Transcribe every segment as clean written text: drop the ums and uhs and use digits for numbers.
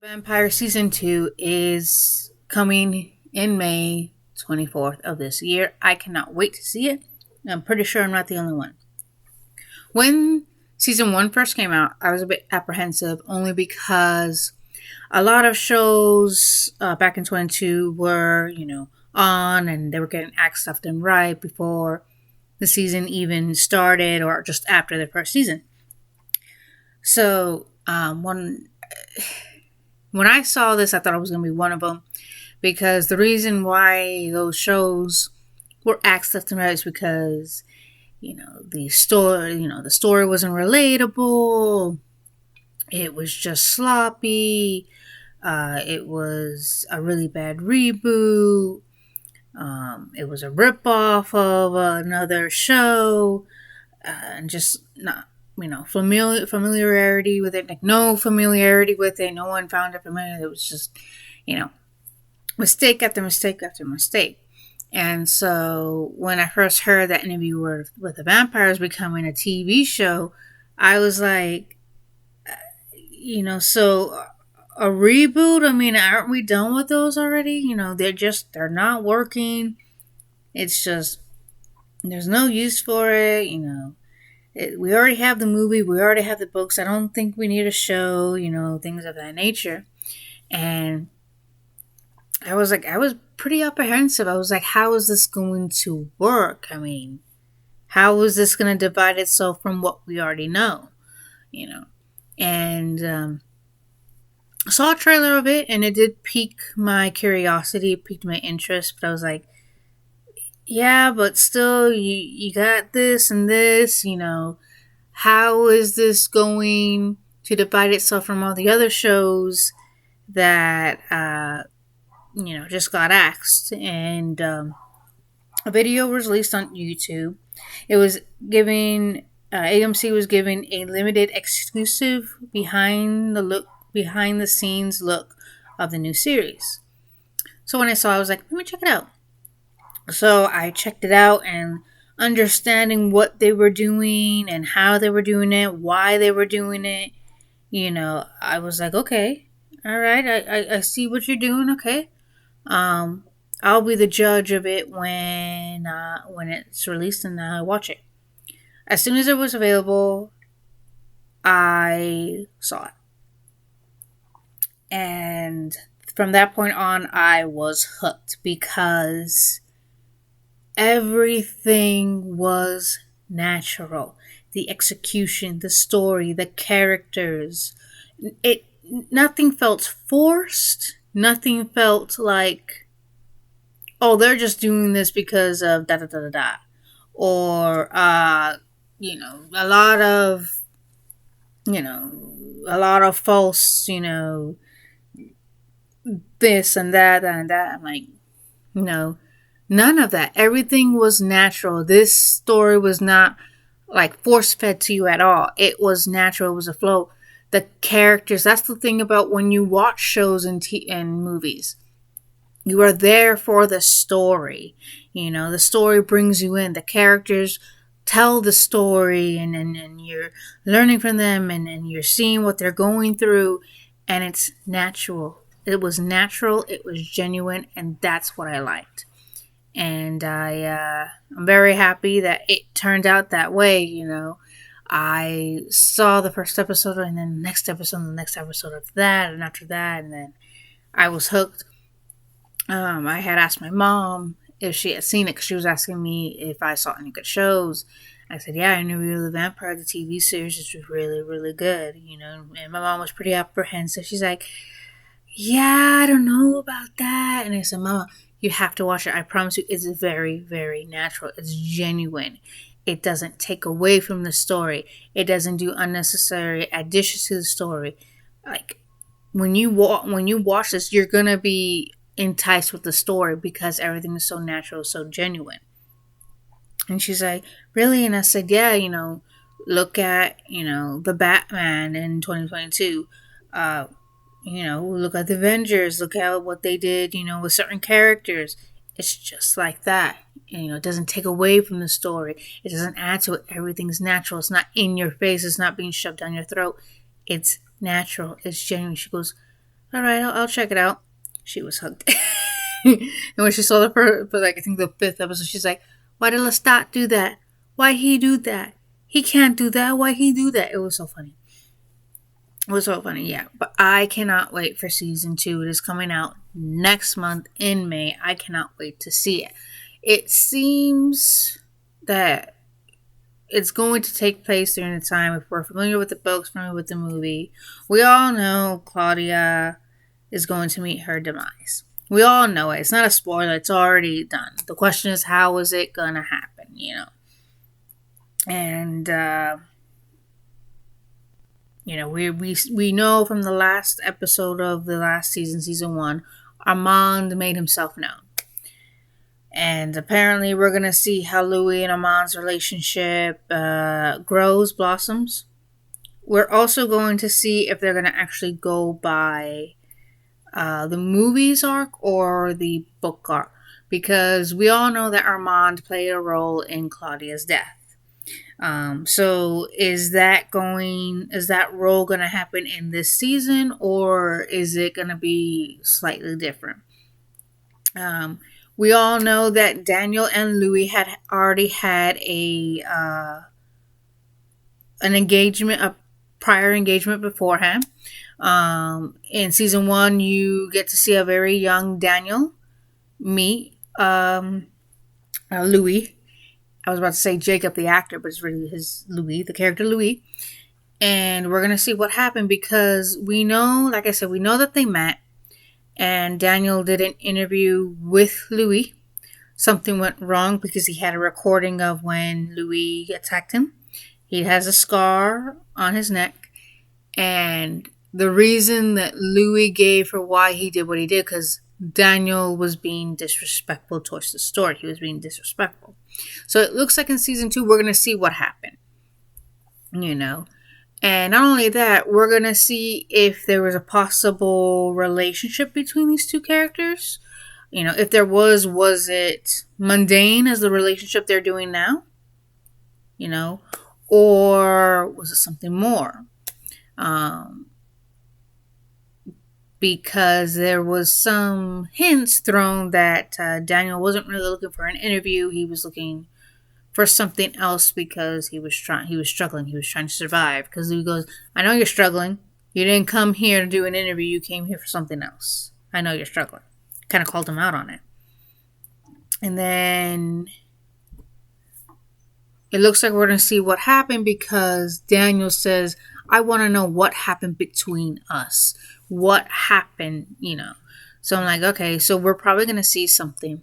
Vampire Season 2 is coming in May 24th of this year. I cannot wait to see it. I'm pretty sure I'm not the only one. When Season 1 first came out, I was a bit apprehensive only because a lot of shows back in 22 were, on and they were getting axed left and right before the season even started or just after the first season. So, when I saw this, I thought it was going to be one of them because the reason why those shows were axed left and right is because the story wasn't relatable. It was just sloppy. It was a really bad reboot. It was a ripoff of another show, and just not familiarity with it, like no familiarity with it. No one found it familiar. It was just, mistake after mistake after mistake. And so when I first heard that Interview with the Vampires becoming a TV show, I was like, so a reboot? I mean, aren't we done with those already? They're not working. It's just, there's no use for it, we already have the movie, we already have the books. I don't think we need a show, things of that nature. And I was pretty apprehensive. I was like, how is this going to work? I mean, how is this going to divide itself from what we already know? And I saw a trailer of it, and it did pique my curiosity, it piqued my interest. But I was like, yeah, but still, you got this and this, how is this going to divide itself from all the other shows that, just got axed? And a video was released on YouTube. It was giving, AMC was giving a limited exclusive behind the scenes look of the new series. So when I saw it, I was like, let me check it out. So I checked it out, and understanding what they were doing and how they were doing it, why they were doing it, I was like, okay, all right, I see what you're doing. Okay, I'll be the judge of it when it's released and I watch it. As soon as it was available, I saw it, and from that point on, I was hooked because everything was natural. The execution, the story, the characters. Nothing felt forced. Nothing felt like, oh, they're just doing this because of da da da da da. Or a lot of false, this and that and that. I'm like, no. None of that. Everything was natural. This story was not like force fed to you at all. It was natural. It was a flow. The characters. That's the thing about when you watch shows and movies. You are there for the story. The story brings you in. The characters tell the story, and you're learning from them, and you're seeing what they're going through, and it's natural. It was natural. It was genuine, and that's what I liked. And I'm very happy that it turned out that way. I saw the first episode, and then the next episode, and the next episode of that, and after that, and then I was hooked. I had asked my mom if she had seen it because she was asking me if I saw any good shows. I said, yeah, Interview with the Vampire, the TV series is really, really good, and my mom was pretty apprehensive. She's like, yeah, I don't know about that. And I said, Mama, you have to watch it. I promise you, it's very, very natural. It's genuine. It doesn't take away from the story. It doesn't do unnecessary additions to the story. Like, when you watch this, you're gonna be enticed with the story because everything is so natural, so genuine. And she's like, really? And I said, yeah. Look at the Batman in 2022. Look at the Avengers, look at what they did, with certain characters. It's just like that. It doesn't take away from the story. It doesn't add to it. Everything's natural. It's not in your face. It's not being shoved down your throat. It's natural. It's genuine. She goes, All right, I'll check it out. She was hooked. And when she saw the for like I think the 5th episode, she's like, "Why did Lestat do that? Why he do that? He can't do that. Why he do that?" It was so funny. It was so funny, yeah. But I cannot wait for season 2. It is coming out next month in May. I cannot wait to see it. It seems that it's going to take place during the time, if we're familiar with the books, familiar with the movie. We all know Claudia is going to meet her demise. We all know it. It's not a spoiler. It's already done. The question is, how is it going to happen, you know? And, you know, we know from the last episode of the last season, season 1, Armand made himself known. And apparently we're going to see how Louis and Armand's relationship blossoms. We're also going to see if they're going to actually go by the movie's arc or the book arc. Because we all know that Armand played a role in Claudia's death. So is that role going to happen in this season, or is it going to be slightly different? We all know that Daniel and Louis had already had an engagement, a prior engagement beforehand. In season 1, you get to see a very young Daniel meet Louis. I was about to say Jacob the actor, but it's really his Louis, the character Louis. And we're going to see what happened, because we know, like I said, we know that they met. And Daniel did an interview with Louis. Something went wrong because he had a recording of when Louis attacked him. He has a scar on his neck. And the reason that Louis gave for why he did what he did, because Daniel was being disrespectful towards the story. He was being disrespectful. So it looks like in season 2, we're going to see what happened. You know. And not only that, we're going to see if there was a possible relationship between these two characters. You know, if there was it mundane as the relationship they're doing now? You know, or was it something more? Because there was some hints thrown that Daniel wasn't really looking for an interview. He was looking for something else because he was struggling. He was trying to survive. Because he goes, "I know you're struggling. You didn't come here to do an interview. You came here for something else. I know you're struggling." Kind of called him out on it. And then it looks like we're going to see what happened, because Daniel says, "I want to know what happened between us. What happened, you know." So I'm like, okay, so we're probably going to see something.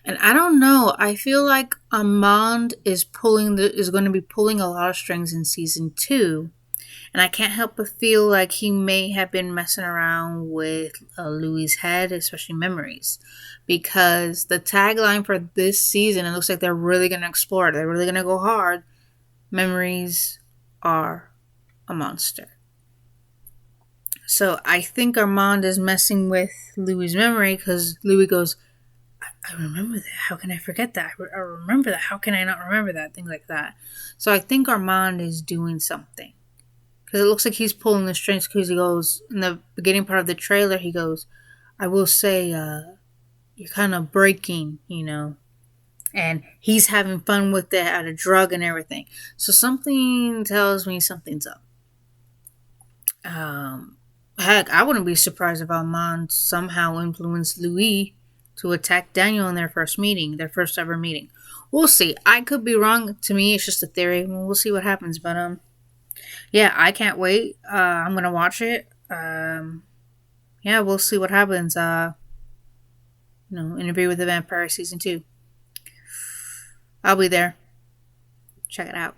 And I don't know. I feel like Armand is going to be pulling a lot of strings in season 2. And I can't help but feel like he may have been messing around with Louis' head, especially memories. Because the tagline for this season, it looks like they're really going to explore it. They're really going to go hard. Memories are a monster. So I think Armand is messing with Louis' memory, because Louis goes, I remember that. How can I forget that? I remember that. How can I not remember that? Things like that. So I think Armand is doing something. Because it looks like he's pulling the strings, because he goes, in the beginning part of the trailer, he goes, "I will say, you're kind of breaking, you know." And he's having fun with it at a drug and everything. So something tells me something's up. Heck, I wouldn't be surprised if Armand somehow influenced Louis to attack Daniel in their first ever meeting. We'll see. I could be wrong. To me, it's just a theory. We'll see what happens. But yeah, I can't wait. I'm gonna watch it. Yeah, we'll see what happens. Interview with the Vampire season 2. I'll be there. Check it out.